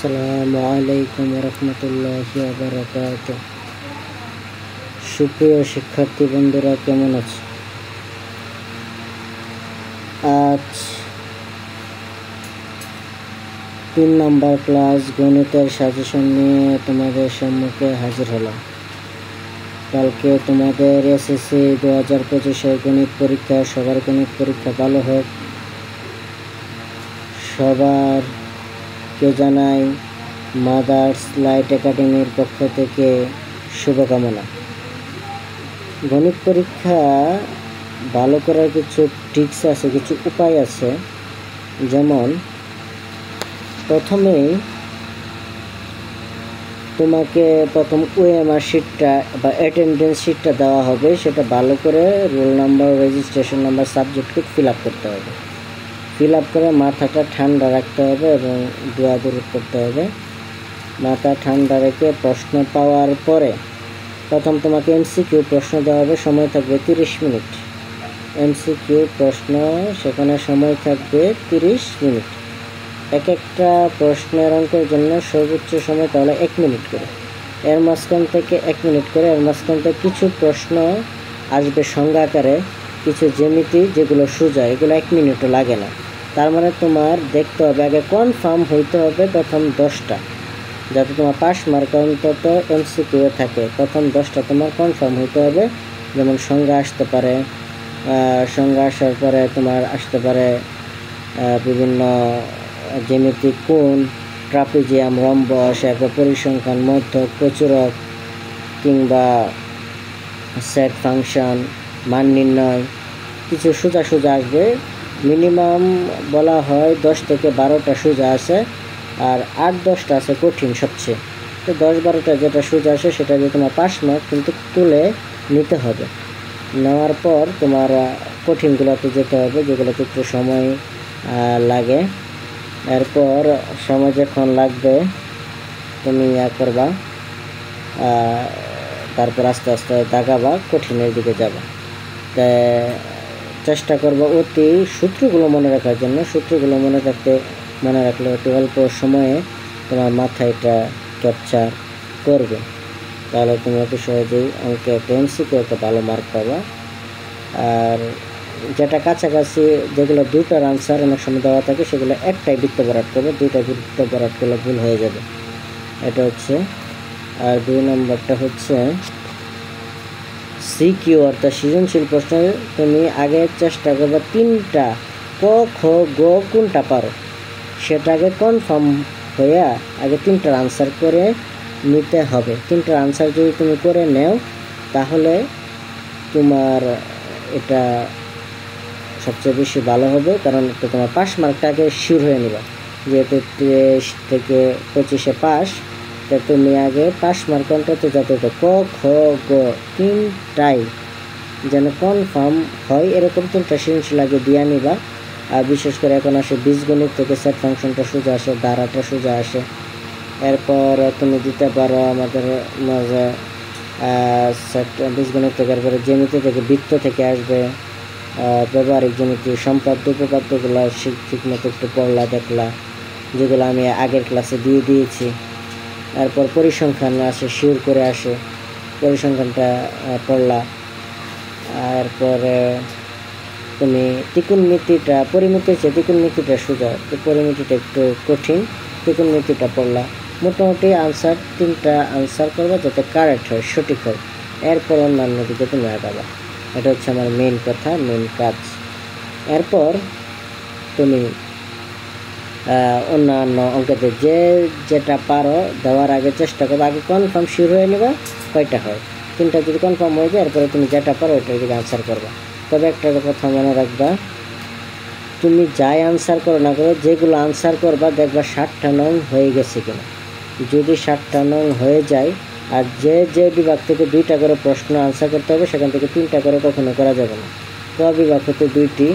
আসসালামু আলাইকুম রহমতুল্লাহি ওয়া বারাকাতুহু। সুপ্রিয় শিক্ষার্থী বন্ধুরা, কেমন আছো? আজ 3 নম্বর ক্লাস গণিতের সাজেশন নিয়ে তোমাদের সম্মুখে হাজির হলাম। কালকে তোমাদের এসএসসি 2025 গণিত পরীক্ষা, সবার গণিত পরীক্ষা ভালো হোক। সবারকে জানাই মাদার্স লাইট একাডেমির পক্ষ থেকে শুভকামনা। গণিত পরীক্ষা ভালো করার কিছু ট্রিক্স আছে, কিছু উপায় আছে। যেমন প্রথমেই তোমাকে প্রথম ওএমআর শিটটা বা অ্যাটেন্ডেন্স শিটটা দেওয়া হবে, সেটা ভালো করে roll number, registration number, subject code fill up করতে হবে। ফিল আপ করে মাথাটা ঠান্ডা রাখতে হবে এবং দোয়া দরুদ করতে হবে। মাথা ঠান্ডা রেখে প্রশ্ন পাওয়ার পরে প্রথম তোমাকে এমসিকিউ প্রশ্ন দেওয়া হবে, সময় থাকবে 30 মিনিট। এমসিকিউ প্রশ্ন, সেখানে সময় থাকবে 30 মিনিট। এক একটা প্রশ্নের অঙ্কের জন্য সর্বোচ্চ সময় তাহলে 1 মিনিট করে, এর মাঝখান থেকে 1 মিনিট করে, এর মাঝখান থেকে কিছু প্রশ্ন আসবে সংজ্ঞা আকারে, কিছু জ্যামিতি যেগুলো সোজা, এগুলো 1 মিনিটও লাগে না। তার মানে তোমার দেখতে হবে, আগে কনফার্ম হইতে হবে প্রথম 10টা, যাতে তোমার পাস মার্ক অন্তত এমসিকিউ থাকে। প্রথম 10টা তোমার কনফার্ম হইতে হবে। যেমন সংজ্ঞা আসতে পারে, সংজ্ঞা আসার পরে তোমার আসতে পারে বিভিন্ন জ্যামিতিক কোণ, ট্রাপিজিয়াম, রম্বস, এরপর পরিসংখ্যান, মধ্যক, প্রচুরক কিংবা সেট ফাংশন, মান নির্ণয়, কিছু সোজা সোজা আসবে। মিনিমাম বলা হয় 10 থেকে 12টা সোজা আছে, আর 8-10টা আছে কঠিন সবচেয়ে। তো 10-12টা যেটা সোজা আসে সেটা দিয়ে তোমার পাস মার্ক কিন্তু তুলে নিতে হবে। নেওয়ার পর তোমার কঠিনগুলোতে যেতে হবে, যেগুলোতে একটু সময় লাগে। এরপর সময় যখন লাগবে তুমি করবা, তারপর আস্তে আস্তে দাগাবা, কঠিনের দিকে যাবা। চেষ্টা করবো অতি সূত্রগুলো মনে রাখার জন্য। সূত্রগুলো মনে রাখলে অতি অল্প সময়ে তোমার মাথায় এটা ক্যাপচার করবে, তাহলে তুমি অতি সহজেই অঙ্কে একটা এমসিকিউ একটা ভালো মার্ক পাবা। আর যেটা কাছাকাছি, যেগুলো 2টার আনসার অনেক সময় দেওয়া থাকে, সেগুলো একটাই বৃত্ত ভরাট করবে, 2টা বৃত্ত ভরাট করলে ভুল হয়ে যাবে। এটা হচ্ছে। আর 2 নম্বরটা হচ্ছে সিকিউ অর্থাৎ সৃজনশীল প্রশ্ন। তুমি আগে চেষ্টা করবে 3টা ক, খ, গ কোনটা পারো সেটা আগে কনফার্ম হইয়া আগে 3টার আনসার করে নিতে হবে। 3টার আনসার যদি তুমি করে নেও তাহলে তোমার এটা সবচেয়ে বেশি ভালো হবে, কারণ তো তোমার পাস মার্কটা আগে শিওর হয়ে নিবা। যেহেতু 23 থেকে 25-এ পাস, তা তুমি আগে পাস মার্ক অন্তত যাতে ক, খ, গ 3টাই যেন কনফার্ম হয়, এরকম 3টা সৃজনশীল আগে দিয়ে নিবা। আর বিশেষ করে এখন আসে বীজগণিত থেকে সেট ফাংশনটা সোজা আসে, ধারাটা সোজা আসে। এরপর তুমি দিতে পারো আমাদের মাঝে সেট বীজগণিত থেকে, এরপরে জ্যামিতি থেকে, বৃত্ত থেকে আসবে, ব্যবহারিক জ্যামিতি, সম্পাদ্য উপপাদ্যগুলো ঠিক মতো একটু পড়লা, দেখলা, যেগুলো আমি আগের ক্লাসে দিয়ে দিয়েছি। এরপর পরিসংখ্যান আসে, শিওর করে আসে, পরিসংখ্যানটা পড়লা। এরপরে তুমি ত্রিকোণমিতিটা, পরিমিতির চেয়ে ত্রিকোণমিতিটা সোজা, তো পরিমিতিটা একটু কঠিন, ত্রিকোণমিতিটা পড়লা। মোটামুটি আনসার 3টা আনসার করবা যাতে কারেক্ট হয়, সঠিক হয়। এরপর অন্যান্য দিকে তুমি আগাবা। এটা হচ্ছে আমার মেন কথা, মেন কাজ। এরপর তুমি অন্যান্য অঙ্কতে যেটা পারো দেওয়ার আগে চেষ্টা করবো, আগে কনফার্ম শিওর হয়ে নেবা কয়টা হয়। 3টা যদি কনফার্ম হয়ে যায়, এরপরে তুমি যেটা পারো ওইটার দিকে আনসার করবা। তবে একটা কথা মনে রাখবা, তুমি যাই আনসার করো না করো, যেগুলো আনসার করবা দেখবা 60টা নং হয়ে গেছে কিনা। যদি 60টা নং হয়ে যায়, আর যে বিভাগ থেকে 2টা করে প্রশ্ন আনসার করতে হবে, সেখান থেকে 3টা করে কখনো করা যাবে না। ক বিভাগ হতে 2টি,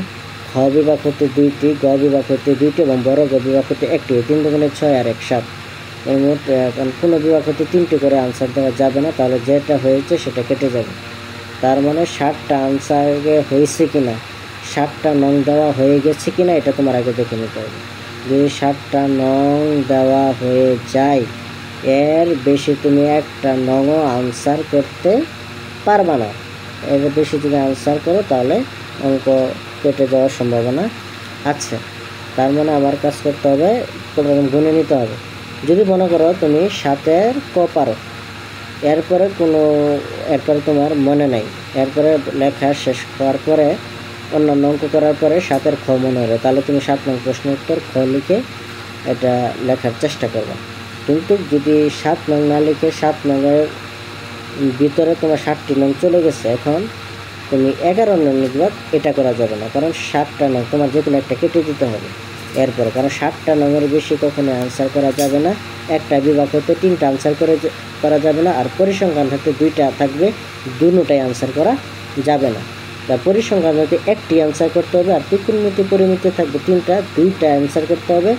খ বিভাগ হতে 2টি, গ বিভাগ হতে 2টি এবং বড় গ বিভাগ হতে 1টি। 3 দুগুণে 6 আর 1 7। এর মোট কোনো বিভাগ হতে 3টি করে আনসার দেওয়া যাবে না, তাহলে যেটা হয়েছে সেটা কেটে যাবে। তার মানে 60টা আনসার হয়েছে কিনা, 60টা নং দেওয়া হয়ে গেছে কিনা, এটা তোমার আগে দেখে নিতে হবে। যদি 7টা নং দেওয়া হয়ে যায়, এর বেশি তুমি একটা নংও আনসার করতে পারবা না। এর বেশি যদি আনসার করো তাহলে অঙ্ক কেটে যাওয়ার সম্ভাবনা আছে। তার মানে আবার কাজ করতে হবে, প্রথম গুনে নিতে হবে। যদি মনে করো তুমি 7-এর ক পারো, এরপরে তোমার মনে নেই, এরপরে লেখা শেষ হওয়ার পরে অন্যান্য অঙ্ক করার পরে 7-এর খ মনে হলো, তাহলে তুমি 7 নং প্রশ্ন উত্তর খ লিখে এটা লেখার চেষ্টা করবে। কিন্তু যদি 7 নং না লিখে 7 নংয়ের ভিতরে তোমার 7টি নং চলে গেছে, এখন তুমি 11 নং লিখবা, এটা করা যাবে না। কারণ 7টা নং তোমার যে কোনো একটা কেটে দিতে হবে এরপরে, কারণ 7টা নংয়ের বেশি কখনো আনসার করা যাবে না। একটা বিভাগ হতে 3টা আনসার করা যাবে না, আর পরিসংখ্যান থাকতে 2টা থাকবে, দুটোটাই আনসার করা যাবে না। তা পরিসংখ্যান হতে 1টি আনসার করতে হবে, আর ত্রিকোণমিতি পরিমিতি থাকবে 3টা, 2টা আনসার করতে হবে।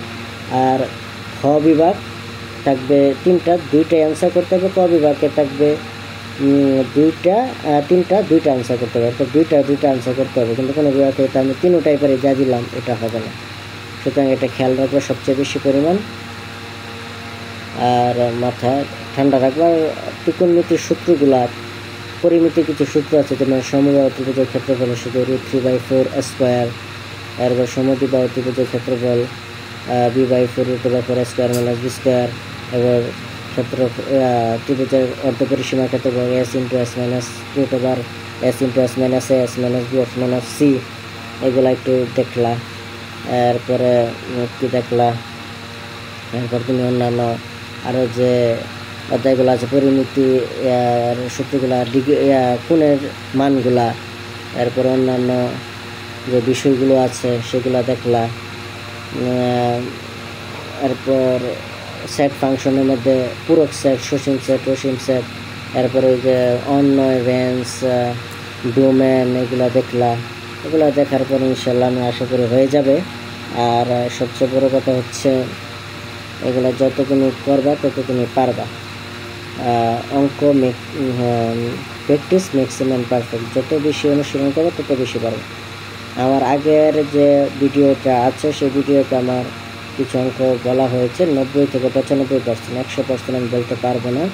আর খ বিভাগ থাকবে 3টা, 2টাই আনসার করতে হবে। ক বিভাগে থাকবে 2টা, 3টা, 2টা আনসার করতে হবে। অর্থাৎ 2টা আনসার করতে হবে, কিন্তু কোনো বিভাগে আমি 3টাই পারি যা দিলাম, এটা হবে না। সুতরাং এটা খেয়াল রাখবে সবচেয়ে বেশি পরিমাণ, আর মাথা ঠান্ডা রাখবা। ত্রিকোণমিতির সূত্রগুলা, পরিমিতি কিছু সূত্র আছে, যেমন সমবাহু ত্রিভুজের ক্ষেত্রফল সূত্র √3/4 স্কোয়ার, এরপর সমদ্বিবাহু ত্রিভুজের ক্ষেত্রফল b/4 √4² - b স্কোয়ার, এবার ত্রিভুজের অর্ধপরিসীমার ক্ষেত্রফল s × s - √s × s - a s - b - c, এগুলা একটু দেখলা। এরপরে কি দেখলা, এরপর তুমি অন্যান্য আরও যে অধ্যায়গুলো আছে, পরিমিতি সূত্রগুলা, কোণের মানগুলা, এরপর অন্যান্য যে বিষয়গুলো আছে সেগুলা দেখলা। এরপর সেট ফাংশনের মধ্যে পূরক সেট, সসীম সেট, অসীম সেট, এরপরে ওই যে অন্যয়, রেঞ্জ, ডোমেন, এগুলা দেখলা। এগুলো দেখার পর ইনশাল্লাহ আমি আশা করি হয়ে যাবে। আর সবচেয়ে বড় কথা হচ্ছে, এগুলো যত তুমি করবা তত তুমি পারবা। অঙ্ক প্র্যাকটিস ম্যাক্সিমাম পারফেক্ট, যত বেশি অনুশীলন করবে তত বেশি পারবে। আমার আগের যে ভিডিওটা আছে সেই ভিডিওতে আমার কিছু অঙ্ক বলা হয়েছে 90 থেকে 95%, 100% আমি বলতে পারবো না,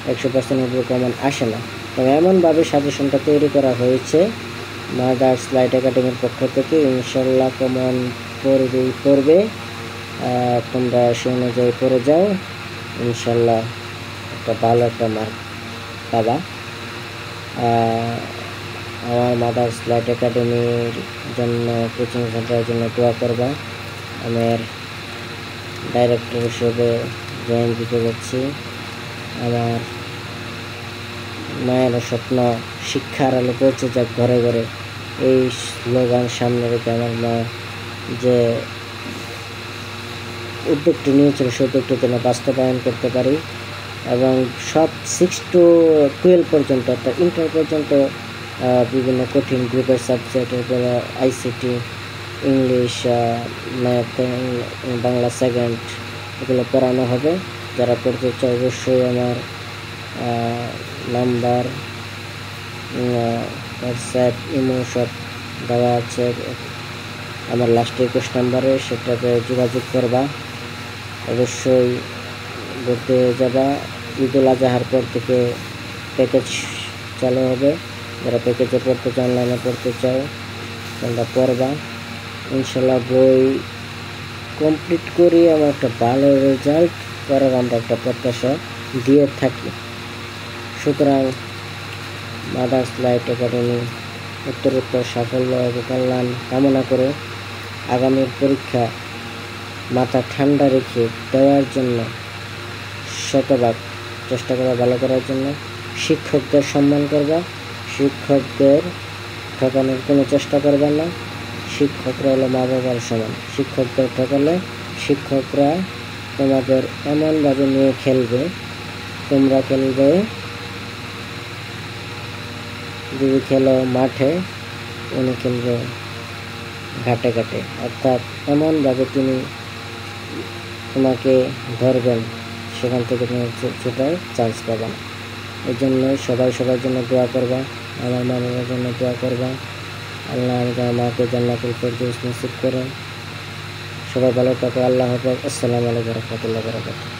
100% উপর কমন আসে না। তবে এমনভাবে সাজেশনটা তৈরি করা হয়েছে মাদার্স লাইট একাডেমির পক্ষ থেকে, ইনশাল্লাহ কমন পড়বে। তোমরা সে অনুযায়ী পড়ে যাও, ইনশাল্লাহ একটা ভালো একটা মার্ক পাবা। আমার মাদার্স লাইট একাডেমির জন্য, কোচিং সেন্টারের জন্য দোয়া করবা। আমার ডাইরেক্টর হিসেবে জয়েন দিতে যাচ্ছি। আমার মায়ের স্বপ্ন শিক্ষার আলো পৌঁছে যাক ঘরে ঘরে, এই স্লোগান সামনে রেখে আমার মা যে উদ্যোগটি নিয়েছিল সেই উদ্যোগটি যেন বাস্তবায়ন করতে পারি, এবং সব 6 to 12 পর্যন্ত, অর্থাৎ ইন্টার পর্যন্ত বিভিন্ন কঠিন গ্রুপের subject, ICT, English, math, Bangla second, এগুলো পড়ানো হবে। যারা পড়তে চায় অবশ্যই আমার নাম্বার, হোয়াটসঅ্যাপ, ইমো সব দেওয়া আছে আমার লাস্টে 21 নাম্বারে, সেটাতে যোগাযোগ করবা। অবশ্যই ভর্তি হয়ে যাবা। ঈদুল আজহার পর থেকে প্যাকেজ চালু হবে। যারা প্যাকেজে পড়তে চাও, অনলাইনে পড়তে চাও, তোমরা পড়বা। ইনশাল্লাহ বই কমপ্লিট করি আমার একটা ভালো রেজাল্ট করার আমরা একটা প্রত্যাশা দিয়ে থাকি। সুতরাং মাদার্স লাইট একাডেমি উত্তরোত্তর সাফল্য এবং কল্যাণ কামনা করে আগামীর পরীক্ষা মাথা ঠান্ডা রেখে দেওয়ার জন্য শতভাগ চেষ্টা করা, ভালো করার জন্য। শিক্ষকদের সম্মান করবা, শিক্ষকদের ঠকানোর কোনো চেষ্টা করবে না। শিক্ষকরা হলো মা বাবার সমান, শিক্ষকদের ঠকালে শিক্ষকরা তোমাদের এমনভাবে নিয়ে খেলবে, তোমরা খেলবে, যদি খেলো মাঠে, উনি খেলবে ঘাটে ঘাটে, অর্থাৎ এমনভাবে তিনি তোমাকে ধরবেন, সেখান থেকে তুমি ছোটার চান্স পাবে না। এই জন্য সবাই সবার জন্য দোয়া করবা, আমার মা বাবার জন্য দোয়া করবা। আল্লাহ আমাকে জান্নাতুল ফেরদৌস নসিব করেন। সবাই ভালো থাকো। আল্লাহ হাফেজ। আসসালামু আলাইকুম রহমতুল্লাহ বারাকাতুহু।